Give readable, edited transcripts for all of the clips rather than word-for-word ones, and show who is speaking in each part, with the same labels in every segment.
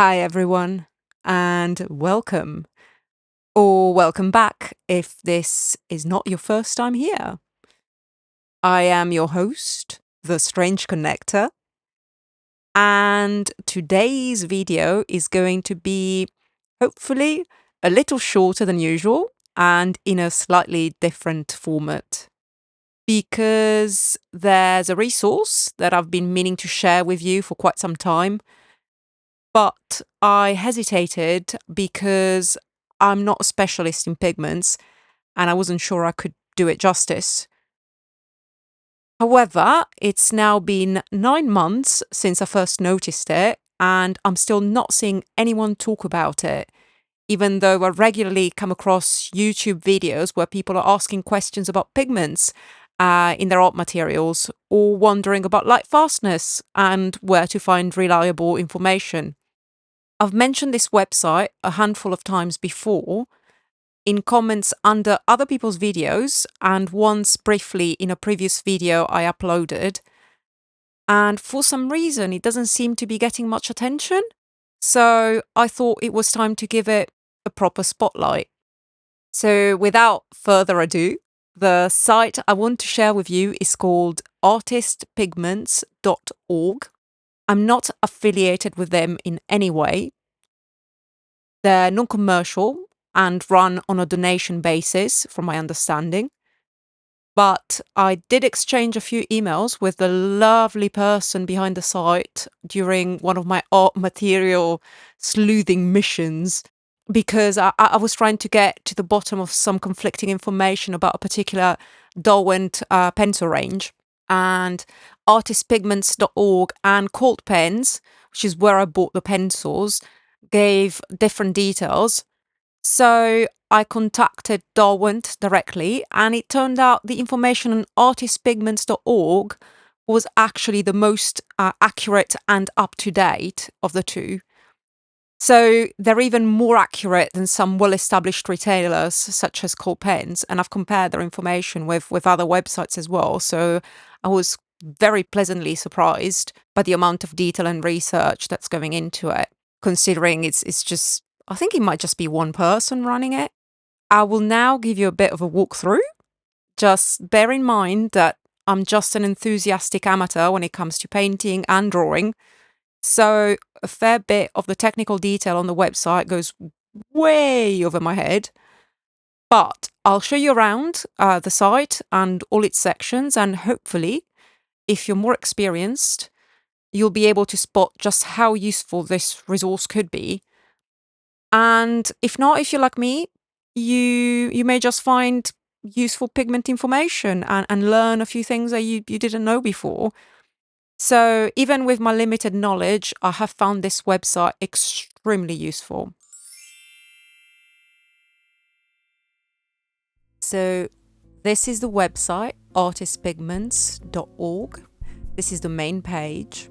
Speaker 1: Hi everyone, and welcome, or welcome back if this is not your first time here. I am your host, The Strange Connector, and today's video is going to be, hopefully, a little shorter than usual and in a slightly different format. Because there's a resource that I've been meaning to share with you for quite some time, but I hesitated because I'm not a specialist in pigments and I wasn't sure I could do it justice. However, it's now been 9 months since I first noticed it, and I'm still not seeing anyone talk about it, even though I regularly come across YouTube videos where people are asking questions about pigments in their art materials, or wondering about light fastness and where to find reliable information. I've mentioned this website a handful of times before, in comments under other people's videos, and once briefly in a previous video I uploaded. And for some reason, it doesn't seem to be getting much attention. So I thought it was time to give it a proper spotlight. So without further ado, the site I want to share with you is called artistpigments.org. I'm not affiliated with them in any way. They're non-commercial and run on a donation basis, from my understanding. But I did exchange a few emails with the lovely person behind the site during one of my art material sleuthing missions, because I was trying to get to the bottom of some conflicting information about a particular Derwent pencil range. And artistpigments.org and Colt Pens, which is where I bought the pencils, gave different details. So I contacted Derwent directly, and it turned out the information on artistpigments.org was actually the most accurate and up-to-date of the two. So they're even more accurate than some well-established retailers such as Colt Pens, and I've compared their information with other websites as well. So I was very pleasantly surprised by the amount of detail and research that's going into it, considering it's just, I think it might just be one person running it. I will now give you a bit of a walkthrough. Just bear in mind that I'm just an enthusiastic amateur when it comes to painting and drawing. So a fair bit of the technical detail on the website goes way over my head. But I'll show you around the site and all its sections, and hopefully, if you're more experienced, you'll be able to spot just how useful this resource could be. And if not, if you're like me, you may just find useful pigment information and learn a few things that you didn't know before. So even with my limited knowledge, I have found this website extremely useful. So this is the website, artistpigments.org. This is the main page.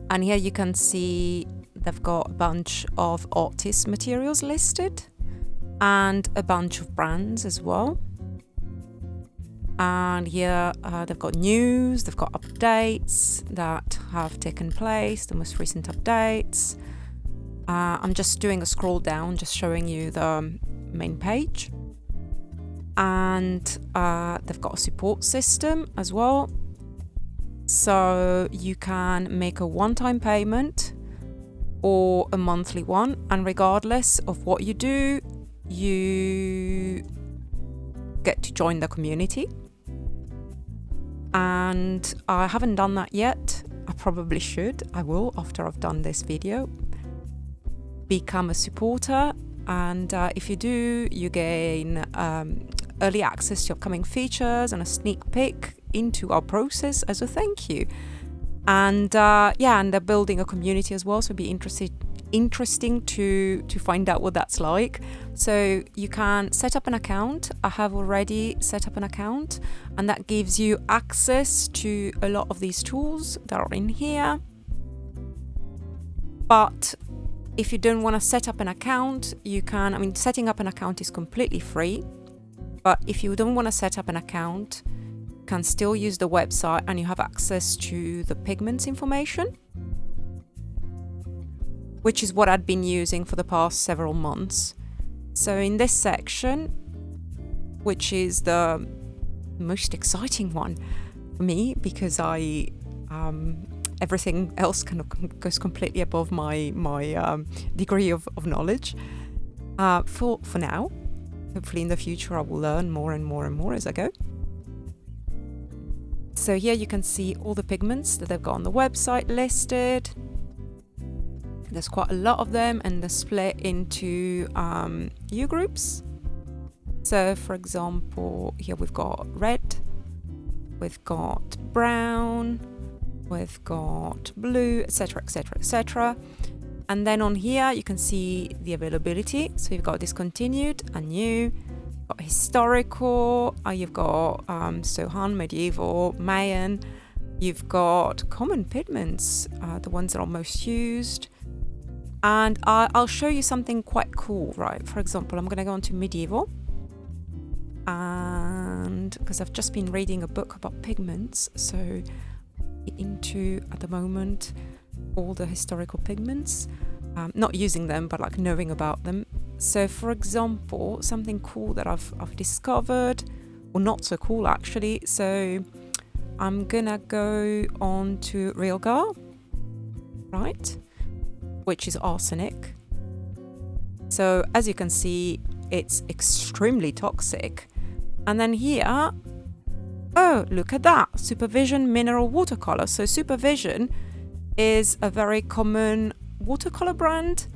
Speaker 1: And here you can see they've got a bunch of artist materials listed and a bunch of brands as well. And here they've got news, they've got updates that have taken place, the most recent updates. I'm just doing a scroll down, just showing you the main page. And they've got a support system as well. So you can make a one-time payment or a monthly one, and regardless of what you do, you get to join the community. And I haven't done that yet. I probably should. I will after I've done this video. Become a supporter, and if you do, you gain early access to upcoming features and a sneak peek into our process as a thank you. And and they're building a community as well, so it'd be interesting to find out what that's like. So you can set up an account. I have already set up an account, and that gives you access to a lot of these tools that are in here. But if you don't want to set up an account, you can. Setting up an account is completely free, but if you don't want to set up an account, you can still use the website and you have access to the pigments information. which is what I'd been using for the past several months. So in this section, which is the most exciting one for me, because I everything else kind of goes completely above my degree of knowledge. For now, hopefully in the future I will learn more and more and more as I go. So here you can see all the pigments that they've got on the website listed. There's quite a lot of them, and they're split into hue groups. So for example, here we've got red, we've got brown, we've got blue, etc, etc, etc. And then on here you can see the availability. So you've got discontinued and new, you've got historical, you've got Sohan, medieval, Mayan, you've got common pigments, the ones that are most used. And I'll show you something quite cool, right? For example, I'm going to go on to medieval, and because I've just been reading a book about pigments, so into at the moment all the historical pigments, not using them but like knowing about them. So for example, something cool that I've discovered, or not so cool actually, so I'm gonna go on to Realgar, right, which is arsenic. So as you can see, it's extremely toxic. And then here, oh, look at that, Supervision mineral watercolor. So Supervision is a very common watercolor brand,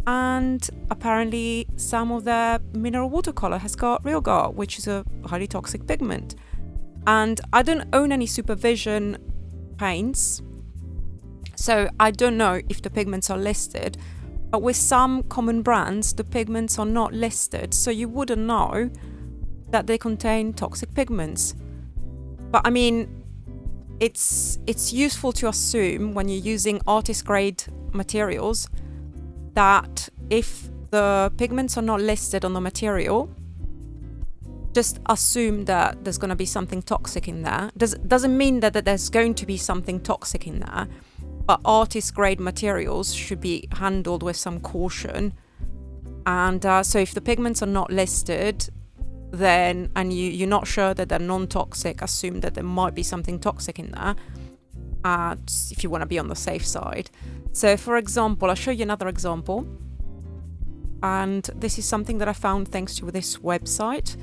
Speaker 1: and apparently some of their mineral watercolor has got Realgar, which is a highly toxic pigment. And I don't own any Supervision paints, so I don't know if the pigments are listed, but with some common brands the pigments are not listed, so you wouldn't know that they contain toxic pigments. But I mean, it's useful to assume when you're using artist grade materials that if the pigments are not listed on the material, just assume that there's going to be something toxic in there. Doesn't mean that there's going to be something toxic in there, but artist grade materials should be handled with some caution. And so if the pigments are not listed, then, and you're not sure that they're non-toxic, assume that there might be something toxic in there, if you want to be on the safe side. So for example, I'll show you another example, and this is something that I found thanks to this website.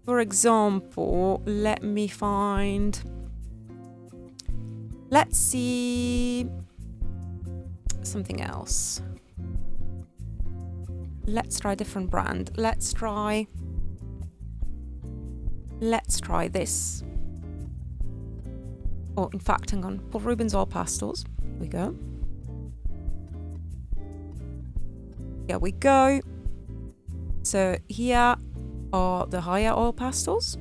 Speaker 1: For example, let me find, let's see something else. Let's try a different brand. Let's try this. Oh, in fact, hang on. Paul Rubens Oil Pastels. Here we go. Here we go. So here are the higher oil pastels.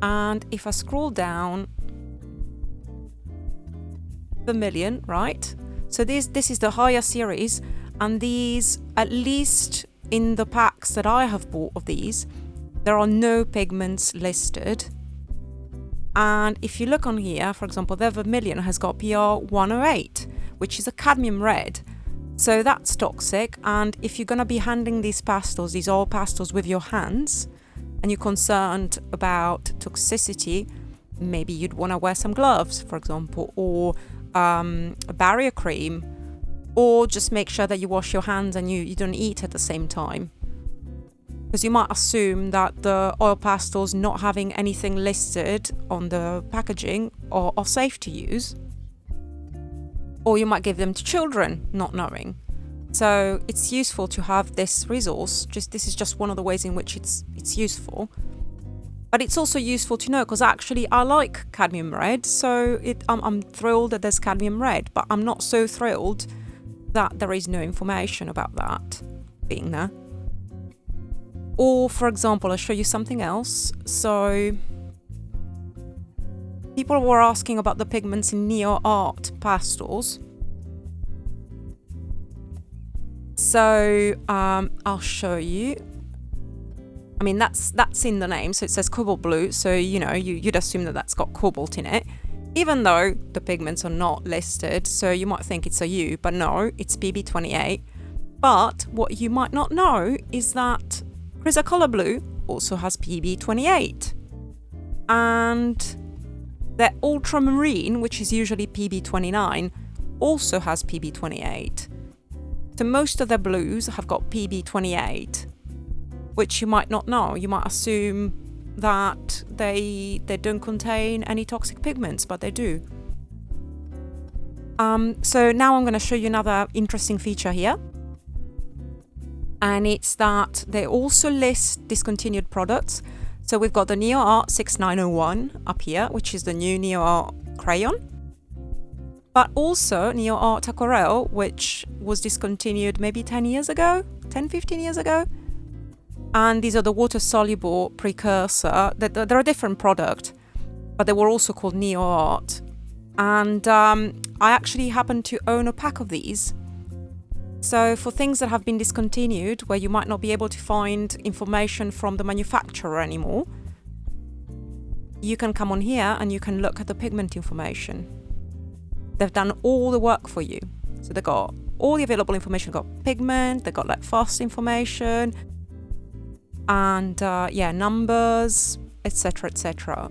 Speaker 1: And if I scroll down, Vermilion, right? So this is the higher series, and these, at least in the packs that I have bought of these, there are no pigments listed. And if you look on here, for example, their Vermilion has got PR 108, which is a cadmium red. So that's toxic. And if you're going to be handling these pastels, these oil pastels, with your hands, and you're concerned about toxicity, maybe you'd want to wear some gloves, for example, or a barrier cream, or just make sure that you wash your hands and you don't eat at the same time. Because you might assume that the oil pastels not having anything listed on the packaging are safe to use. Or you might give them to children, not knowing. So it's useful to have this resource. This is just one of the ways in which it's useful. But it's also useful to know, because actually I like cadmium red, so I'm thrilled that there's cadmium red, but I'm not so thrilled that there is no information about that being there. Or, for example, I'll show you something else. So people were asking about the pigments in Neo Art pastels. So I'll show you. I mean, that's in the name, so it says cobalt blue, so you know, you'd assume that that's got cobalt in it. even though the pigments are not listed, so you might think it's a U, but no, it's PB28. But what you might not know is that Chrysocolor Blue also has PB28. And the Ultramarine, which is usually PB29, also has PB28. So most of the blues have got PB28, which you might not know. You might assume that they don't contain any toxic pigments, but they do. So now I'm going to show you another interesting feature here. And it's that they also list discontinued products. So we've got the Neo Art 6901 up here, which is the new Neo Art crayon. But also Neo Art Aquarelle, which was discontinued maybe 10 years ago, 10, 15 years ago. And these are the water-soluble precursor. They're a different product, but they were also called Neo Art. And I actually happen to own a pack of these. So for things that have been discontinued, where you might not be able to find information from the manufacturer anymore, you can come on here and you can look at the pigment information. They've done all the work for you. So they've got all the available information, they've got pigment, they've got like fast information, and numbers, etc, etc.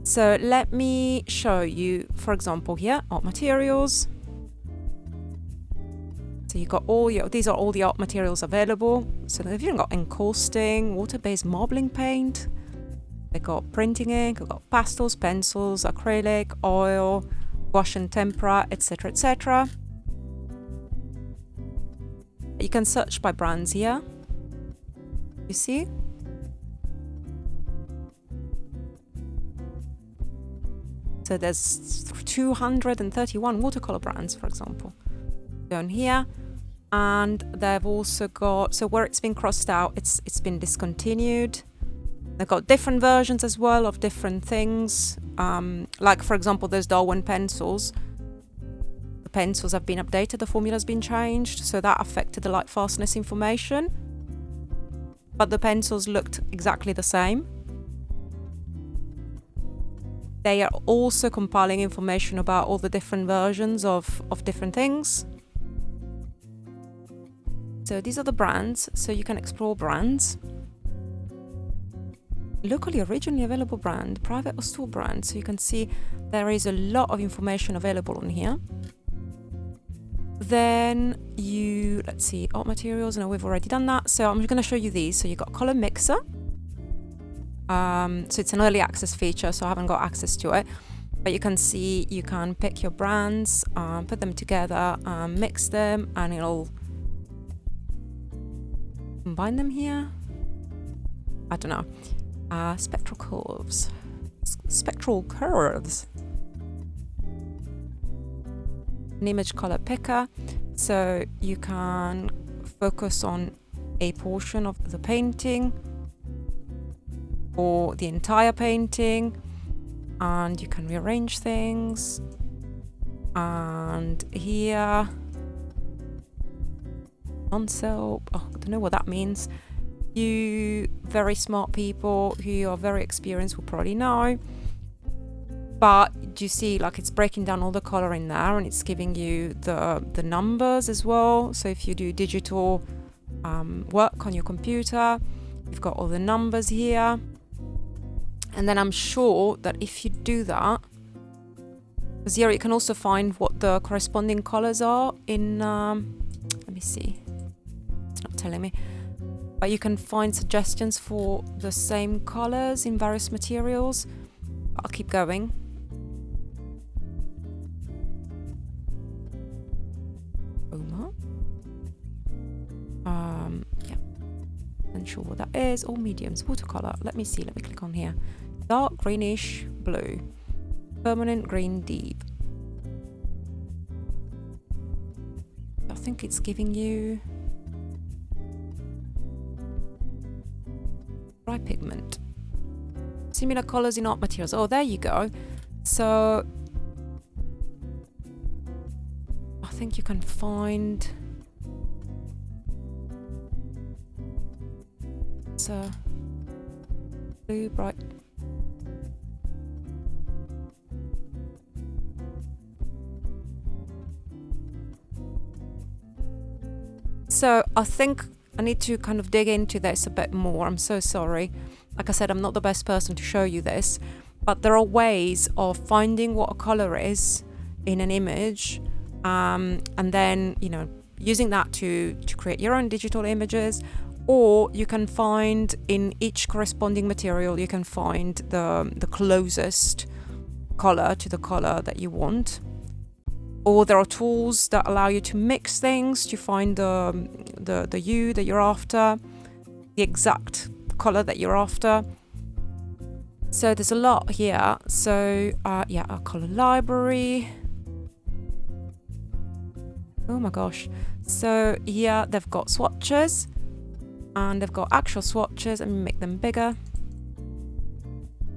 Speaker 1: So let me show you, for example, here, art materials. So you've got these are all the art materials available. So they've even got encausting, water-based marbling paint. They've got printing ink, they've got pastels, pencils, acrylic, oil, gouache and tempera, etc, etc. You can search by brands here. You see? So there's 231 watercolor brands, for example, down here. And they've also got, so where it's been crossed out, it's been discontinued. They've got different versions as well of different things. Like, for example, there's Darwin pencils. The pencils have been updated, the formula's been changed, so that affected the light fastness information. But the pencils looked exactly the same. They are also compiling information about all the different versions of different things. So these are the brands, so you can explore brands. Locally originally available brand, private or store brand. So you can see there is a lot of information available on here. Then let's see, art materials, and we've already done that. So I'm just going to show you these. So you've got color mixer. So it's an early access feature, so I haven't got access to it. But you can see, you can pick your brands, put them together, mix them, and it'll combine them here. I don't know. Spectral curves. Spectral curves. An image color picker. So you can focus on a portion of the painting or the entire painting, and you can rearrange things. And here, on-sale, I don't know what that means. You very smart people who are very experienced will probably know. But do you see, like, it's breaking down all the color in there, and it's giving you the numbers as well. So if you do digital work on your computer, you've got all the numbers here. And then I'm sure that if you do that, because here you can also find what the corresponding colors are in, let me see, it's not telling me, but you can find suggestions for the same colors in various materials. I'll keep going. Yeah, not sure what that is. All mediums, watercolor. Let me see, let me click on here. Dark greenish blue, permanent green deep. I think it's giving you dry pigment. Similar colors in art materials. Oh, there you go. So I think you can find blue, bright. So I think I need to kind of dig into this a bit more. I'm so sorry. Like I said, I'm not the best person to show you this, but there are ways of finding what a color is in an image, and then, you know, using that to create your own digital images. Or you can find in each corresponding material, you can find the closest color to the color that you want. Or there are tools that allow you to mix things to find the hue that you're after, the exact color that you're after. So there's a lot here. So yeah, our color library. Oh my gosh. So here they've got swatches, and they've got actual swatches, and make them bigger.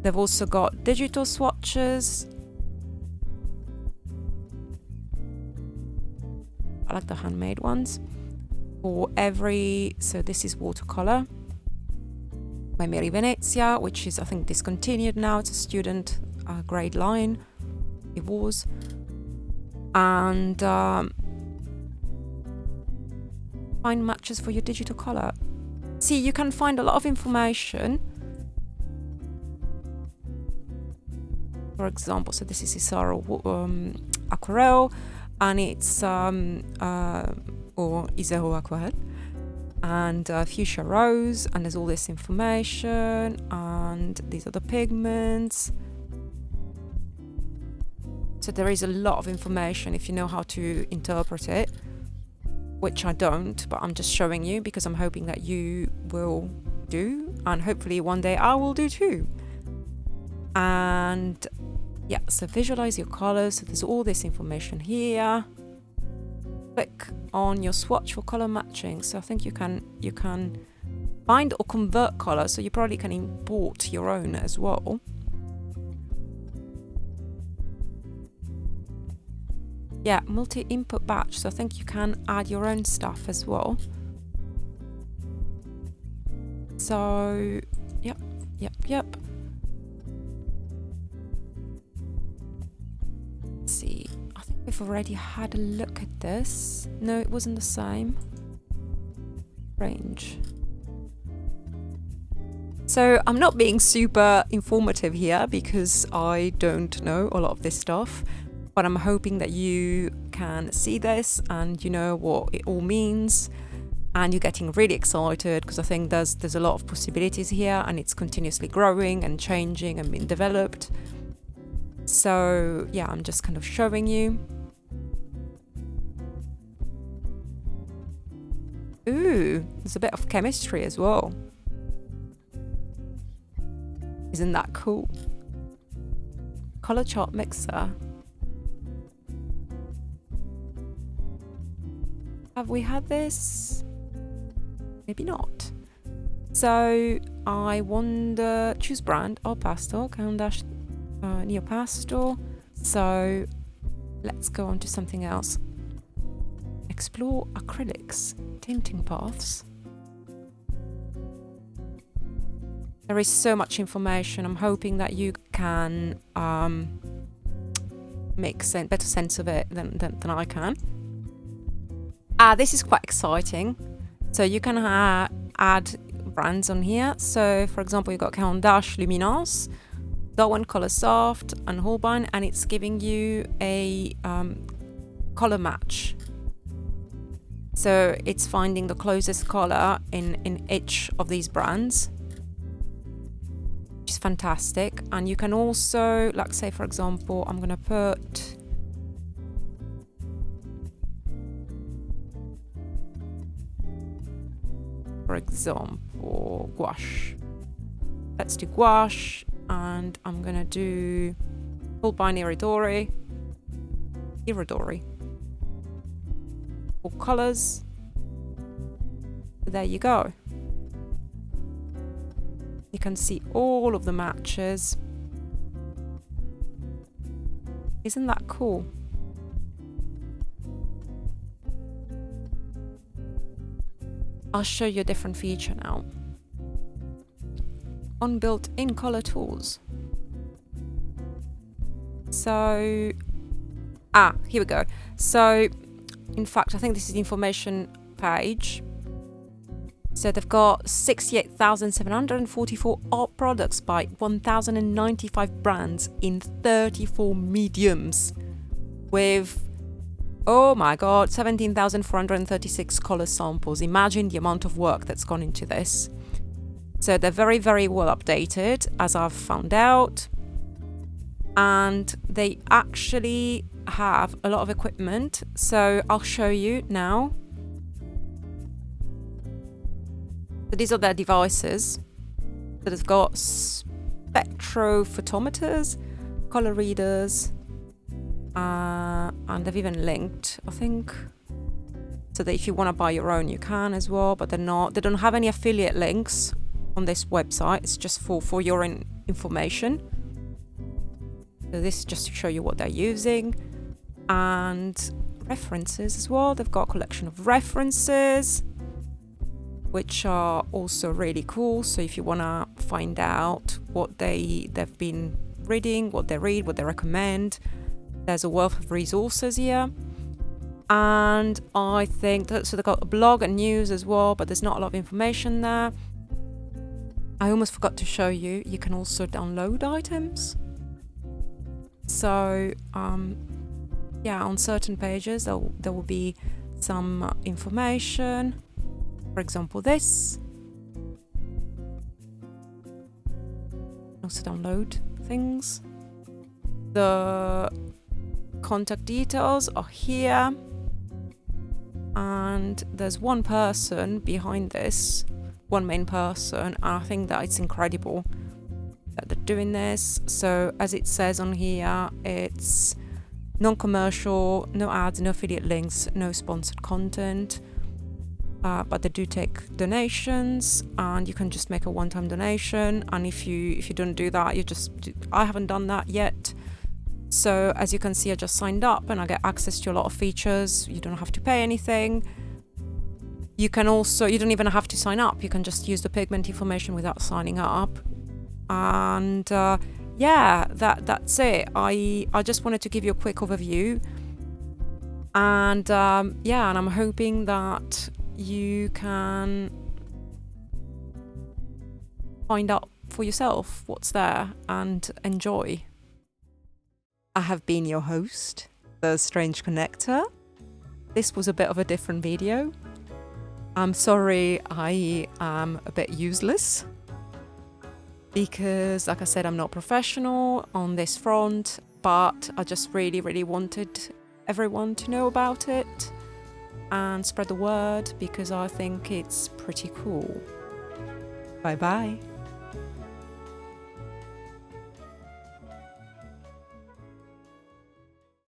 Speaker 1: They've also got digital swatches. I like the handmade ones. For every, so this is watercolor by Mary Venezia, which is, I think, discontinued now. It's a student grade line. It was. And find matches for your digital color. See, you can find a lot of information. For example, so this is Isaro Aquarelle, and it's or Isaro Aquarelle, and Fuchsia Rose, and there's all this information, and these are the pigments. So there is a lot of information if you know how to interpret it, which I don't, but I'm just showing you because I'm hoping that you will do, and hopefully one day I will do too. And yeah, so visualize your colors. So there's all this information here. Click on your swatch for color matching. So I think you can find or convert colors, so you probably can import your own as well. Yeah, multi-input batch, so I think you can add your own stuff as well. So, yep. Let's see, I think we've already had a look at this. No, it wasn't the same. Range. So I'm not being super informative here because I don't know a lot of this stuff. But I'm hoping that you can see this and you know what it all means, and you're getting really excited because I think there's a lot of possibilities here, and it's continuously growing and changing and being developed. So yeah, I'm just kind of showing you. Ooh, there's a bit of chemistry as well. Isn't that cool? Color chart mixer. Have we had this? Maybe not. So I wonder, choose brand or pastel, Candash Neopastel. So let's go on to something else. Explore acrylics, tinting paths. There is so much information. I'm hoping that you can make better sense of it than I can. This is quite exciting. So you can add brands on here. So for example, you've got Caran d'Ache Luminance, Darwin Color Soft, and Holbein, and it's giving you a color match. So it's finding the closest color in each of these brands, which is fantastic. And you can also, like, say for example, I'm gonna put for example, gouache. Let's do gouache, and I'm gonna do Holbein Iridori. All colors. There you go. You can see all of the matches. Isn't that cool? I'll show you a different feature now. On built-in color tools. So, here we go. So, in fact, I think this is the information page. So they've got 68,744 art products by 1,095 brands in 34 mediums with, oh my god, 17,436 color samples. Imagine the amount of work that's gone into this. So they're very, very well updated, as I've found out. And they actually have a lot of equipment. So I'll show you now. So these are their devices. So they've got spectrophotometers, color readers, and they've even linked, I think, so that if you want to buy your own, you can as well. But they don't have any affiliate links on this website. It's just for your information. So this is just to show you what they're using, and references as well. They've got a collection of references, which are also really cool. So if you want to find out what they've been reading, what they read, what they recommend, there's a wealth of resources here. And I think that, so they've got a blog and news as well, but there's not a lot of information there. I almost forgot to show you, you can also download items. So yeah, on certain pages there will be some information. For example, this. Also download things. The contact details are here. And there's one person behind this, one main person, and I think that it's incredible that they're doing this. So as it says on here, it's non-commercial, no ads, no affiliate links, no sponsored content. But they do take donations, and you can just make a one-time donation. And if you don't do that, I haven't done that yet. So as you can see, I just signed up and I get access to a lot of features. You don't have to pay anything. You can also, you don't even have to sign up. You can just use the Pigment information without signing up. And yeah, that's it. I just wanted to give you a quick overview. And yeah, and I'm hoping that you can find out for yourself what's there and enjoy. I have been your host, The Strange Connector. This was a bit of a different video. I'm sorry I am a bit useless because, like I said, I'm not professional on this front, but I just really, really wanted everyone to know about it and spread the word because I think it's pretty cool. Bye bye.